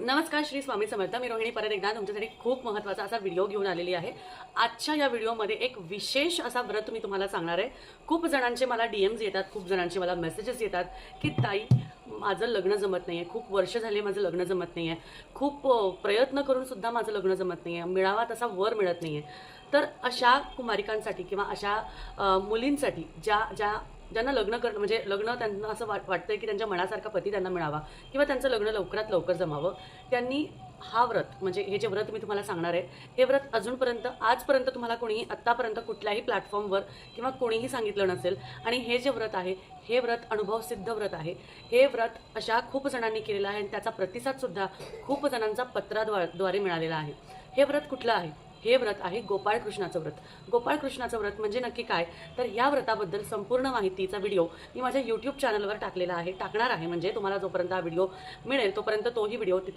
नमस्कार, श्री स्वामी समर्थ. मी रोहिणी परत एकदा तुमच्यासाठी खूप महत्त्वाचा असा व्हिडिओ घेऊन आलेली आहे. आजच्या या व्हिडिओमध्ये एक विशेष असा व्रत मी तुम्हाला सांगणार आहे. खूप जणांचे मला डीएम्स येतात, खूप जणांचे मला मेसेजेस येतात की ताई माझं लग्न जमत नाही आहे, खूप वर्ष झाले माझं लग्न जमत नाही आहे, खूप प्रयत्न करून सुद्धा माझं लग्न जमत नाही आहे, मिळावा तसा वर मिळत नाही आहे. तर अशा कुमारिकांसाठी किंवा अशा मुलींसाठी ज्यांना लग्न म्हणजे लग्न त्यांना असं वाटतंय की त्यांच्या मनासारखा पती त्यांना मिळावा किंवा त्यांचं लग्न लवकरात लवकर जमावं, त्यांनी हा व्रत म्हणजे हे जे व्रत मी तुम्हाला सांगणार आहे, हे व्रत आजपर्यंत तुम्हाला कोणीही आत्तापर्यंत कुठल्याही प्लॅटफॉर्मवर किंवा कोणीही सांगितलं नसेल. आणि हे जे व्रत आहे हे व्रत अनुभवसिद्ध व्रत आहे. हे व्रत अशा खूप जणांनी केलेलं आहे आणि त्याचा प्रतिसादसुद्धा खूप जणांचा पत्राद्वारे मिळालेला आहे. हे व्रत कुठलं आहे? हे व्रत आहे गोपाळकृष्णाचं व्रत. गोपाळकृष्णाचं व्रत म्हणजे नक्की काय, तर या व्रताबद्दल संपूर्ण माहितीचा व्हिडिओ मी माझ्या यूट्यूब चॅनलवर टाकणार आहे. म्हणजे तुम्हाला जोपर्यंत हा व्हिडिओ मिळेल तोपर्यंत तोही व्हिडिओ